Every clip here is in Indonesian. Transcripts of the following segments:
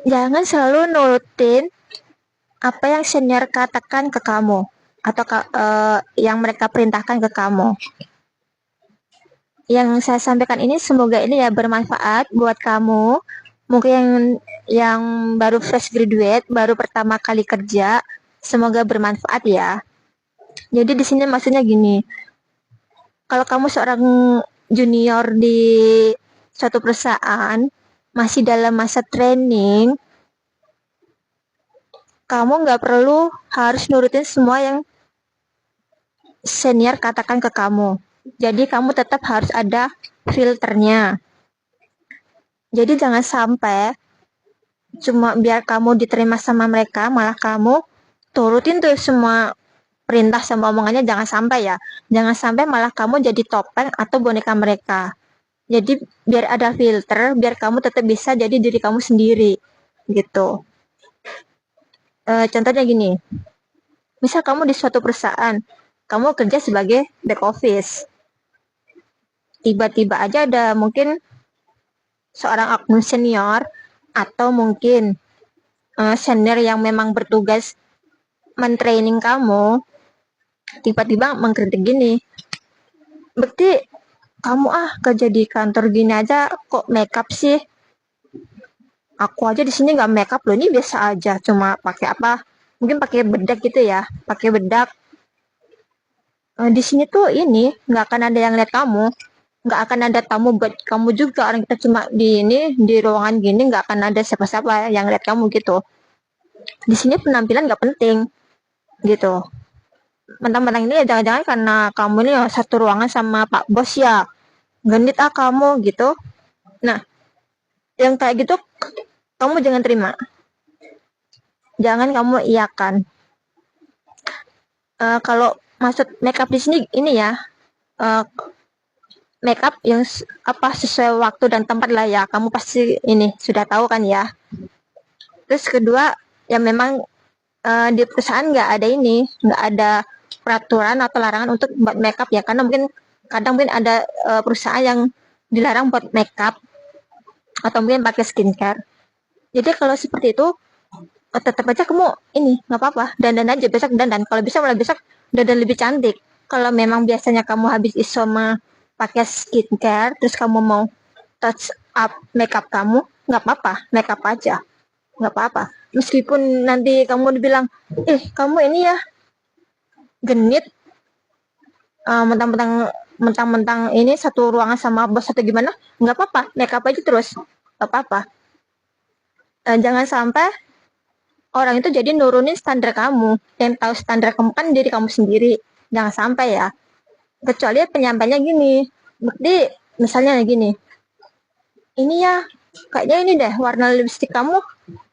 Jangan selalu nurutin apa yang senior katakan ke kamu atau yang mereka perintahkan ke kamu. Yang saya sampaikan ini semoga ini ya bermanfaat buat kamu. Mungkin yang baru fresh graduate, baru pertama kali kerja, semoga bermanfaat ya. Jadi di sini maksudnya gini, kalau kamu seorang junior di suatu perusahaan, masih dalam masa training, kamu nggak perlu harus nurutin semua yang senior katakan ke kamu. Jadi kamu tetap harus ada filternya. Jadi jangan sampai cuma biar kamu diterima sama mereka, malah kamu turutin tuh semua perintah sama omongannya, jangan sampai ya. Jangan sampai malah kamu jadi topeng atau boneka mereka. Jadi biar ada filter, biar kamu tetap bisa jadi diri kamu sendiri gitu. Contohnya gini, misal kamu di suatu perusahaan, kamu kerja sebagai back office. Tiba-tiba aja ada mungkin seorang oknum senior atau mungkin senior yang memang bertugas mentraining kamu, tiba-tiba mengkritik gini, berarti kamu kerja di kantor gini aja kok makeup sih? Aku aja di sini nggak makeup loh, ini biasa aja, cuma pakai apa? Mungkin pakai bedak gitu ya, pakai bedak. Di sini tuh ini nggak akan ada yang lihat kamu, nggak akan ada tamu buat kamu juga. Orang kita cuma di ruangan gini nggak akan ada siapa-siapa yang lihat kamu gitu. Di sini penampilan nggak penting gitu. Mentang-mentang ini ya jangan-jangan karena kamu ini satu ruangan sama Pak Bos ya, genit kamu gitu. Nah, yang kayak gitu kamu jangan terima, jangan kamu iakan. Kalau maksud makeup di sini ini ya, makeup yang sesuai waktu dan tempat lah ya, kamu pasti ini sudah tahu kan ya. Terus kedua, ya memang di perusahaan nggak ada ini, nggak ada peraturan atau larangan untuk buat makeup ya, karena mungkin kadang mungkin ada perusahaan yang dilarang buat makeup atau mungkin pakai skincare. Jadi kalau seperti itu tetap aja kamu ini nggak apa-apa, dandan aja besok, dandan kalau bisa malah besok dandan lebih cantik. Kalau memang biasanya kamu habis isoma pakai skincare terus kamu mau touch up makeup kamu, nggak apa-apa, makeup aja, nggak apa-apa. Meskipun nanti kamu dibilang kamu ini ya genit, mentang-mentang ini satu ruangan sama bos atau gimana, nggak apa-apa, makeup aja terus, nggak apa-apa. Jangan sampai orang itu jadi nurunin standar kamu. Yang tahu standar kamu kan diri kamu sendiri. Jangan sampai ya. Kecuali penyampainya gini, berarti misalnya gini, ini ya kayaknya ini deh warna lipstick kamu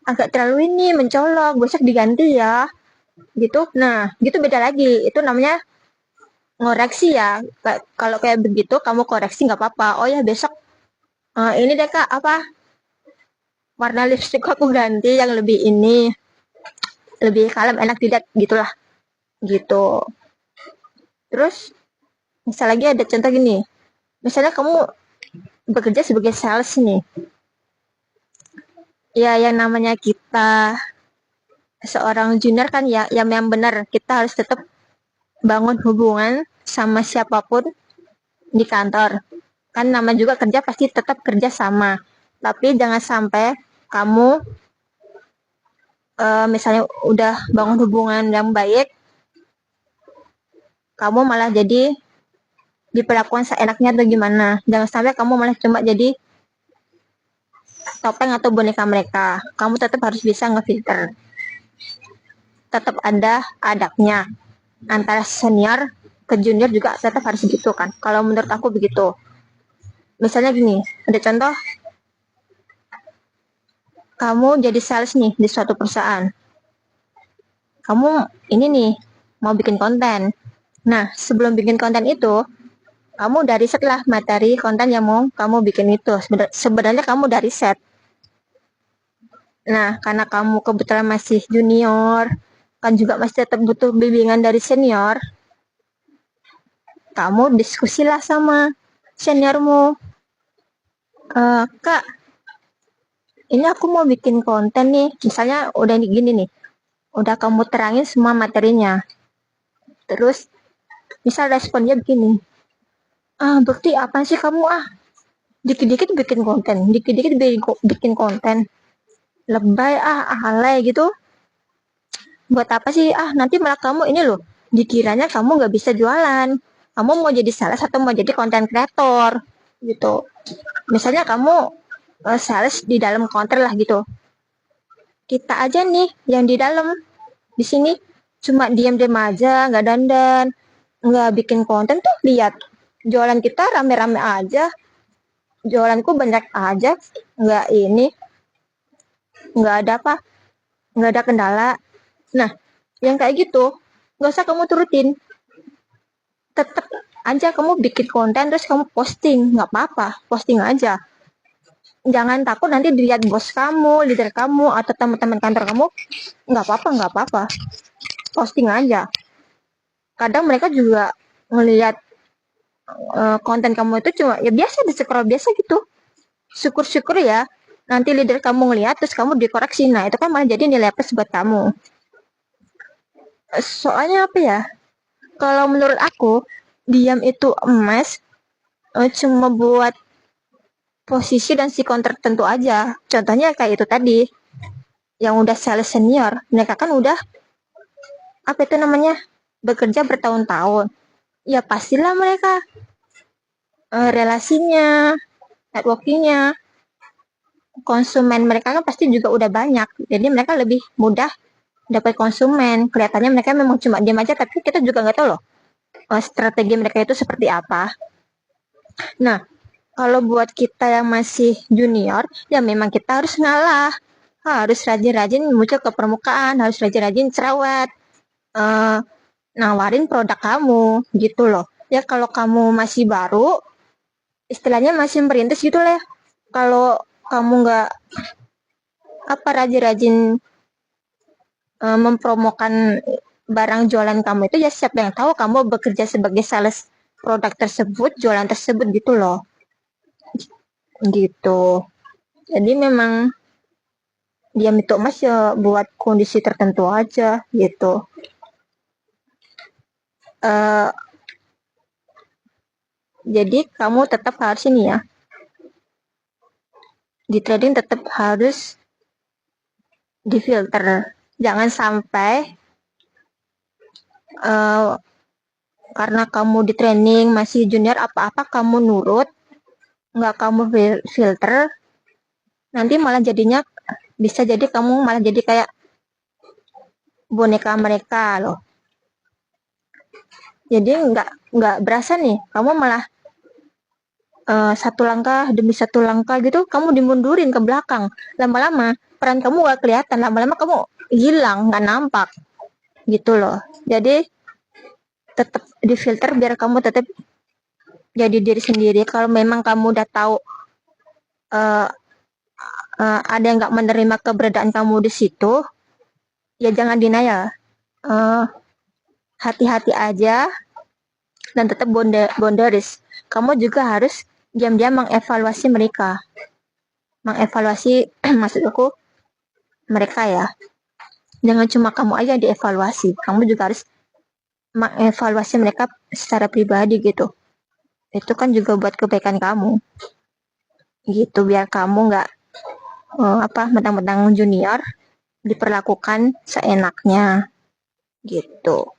agak terlalu ini mencolok, besok diganti ya gitu. Nah gitu beda lagi, itu namanya ngoreksi ya. Kalau kayak begitu kamu koreksi nggak apa-apa. Oh ya besok ini deh kak, apa warna lipstick aku ganti yang lebih ini, lebih kalem, enak tidak gitulah gitu. Terus misal lagi ada contoh gini, misalnya kamu bekerja sebagai sales nih, ya yang namanya kita seorang junior kan ya, yang benar kita harus tetap bangun hubungan sama siapapun di kantor. Kan nama juga kerja pasti tetap kerja sama. Tapi jangan sampai kamu misalnya udah bangun hubungan yang baik, kamu malah jadi diperlakukan seenaknya atau gimana. Jangan sampai kamu malah cuma jadi topeng atau boneka mereka. Kamu tetap harus bisa ngefilter. Tetap ada adabnya. Antara senior ke junior juga tetap harus gitu kan. Kalau menurut aku begitu. Misalnya gini, ada contoh, kamu jadi sales nih di suatu perusahaan. Kamu ini nih, mau bikin konten. Nah, sebelum bikin konten itu, kamu udah riset lah materi konten yang mau kamu bikin itu. Sebenarnya kamu udah riset. Nah, karena kamu kebetulan masih junior, kan juga masih tetap butuh bimbingan dari senior, kamu diskusilah sama seniormu. Kak, ini aku mau bikin konten nih, misalnya udah gini nih, udah kamu terangin semua materinya, terus misal responnya begini, bukti apa sih kamu, dikit-dikit bikin konten, dikit-dikit bikin konten, lebay, alay gitu, buat apa sih, nanti malah kamu ini loh, dikiranya kamu nggak bisa jualan, kamu mau jadi sales atau mau jadi konten kreator gitu. Misalnya kamu sales di dalam konten lah gitu, kita aja nih yang di dalam di sini cuma diam-diam aja, nggak dandan, nggak bikin konten tuh, lihat jualan kita rame-rame aja, jualanku banyak aja, nggak ini, nggak ada apa, nggak ada kendala. Nah, yang kayak gitu nggak usah kamu turutin, tetap aja kamu bikin konten terus kamu posting, nggak apa-apa, posting aja. Jangan takut nanti dilihat bos kamu, leader kamu, atau teman-teman kantor kamu. Nggak apa-apa, posting aja. Kadang mereka juga ngelihat konten kamu itu cuma ya biasa, di scroll biasa gitu. Syukur-syukur ya nanti leader kamu ngelihat terus kamu dikoreksi, nah itu kan malah jadi nilai plus buat kamu. Soalnya apa ya, kalau menurut aku diam itu emas, cuma buat posisi dan sikon tertentu aja. Contohnya kayak itu tadi, yang udah sales senior, mereka kan udah apa itu namanya, bekerja bertahun-tahun, ya pastilah mereka relasinya, networkingnya, konsumen mereka kan pasti juga udah banyak, jadi mereka lebih mudah dapat konsumen. Kelihatannya mereka memang cuma diam aja, tapi kita juga nggak tahu loh strategi mereka itu seperti apa. Nah, kalau buat kita yang masih junior, ya memang kita harus ngalah, harus rajin-rajin muncul ke permukaan, harus rajin-rajin cerewet, nawarin produk kamu gitu loh. Ya kalau kamu masih baru, istilahnya masih merintis gitu lah. Kalau kamu nggak apa rajin-rajin mempromokan barang jualan kamu itu, ya siapa yang tahu kamu bekerja sebagai sales produk tersebut, jualan tersebut gitu loh. Gitu. Jadi memang diam itu emas ya buat kondisi tertentu aja gitu. Uh, jadi kamu tetap harus ini ya, di trading tetap harus difilter. Jangan sampai karena kamu di training masih junior, apa-apa kamu nurut, nggak kamu filter, nanti malah jadinya bisa jadi kamu malah jadi kayak boneka mereka loh. Jadi nggak berasa nih, kamu malah satu langkah demi satu langkah gitu, kamu dimundurin ke belakang. Lama-lama peran kamu gak kelihatan, lama-lama kamu hilang, nggak nampak gitu loh. Jadi tetap difilter biar kamu tetap jadi diri sendiri. Kalau memang kamu udah tahu ada yang nggak menerima keberadaan kamu di situ, ya jangan denial, hati-hati aja dan tetap boundaries. Kamu juga harus diam-diam mengevaluasi mereka, mengevaluasi maksud aku mereka ya. Jangan cuma kamu aja yang dievaluasi, kamu juga harus mengevaluasi mereka secara pribadi gitu. Itu kan juga buat kebaikan kamu gitu, biar kamu nggak mentang-mentang junior diperlakukan seenaknya gitu.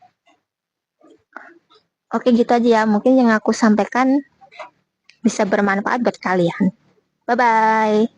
Oke, gitu aja ya, mungkin yang aku sampaikan bisa bermanfaat buat kalian. Bye bye.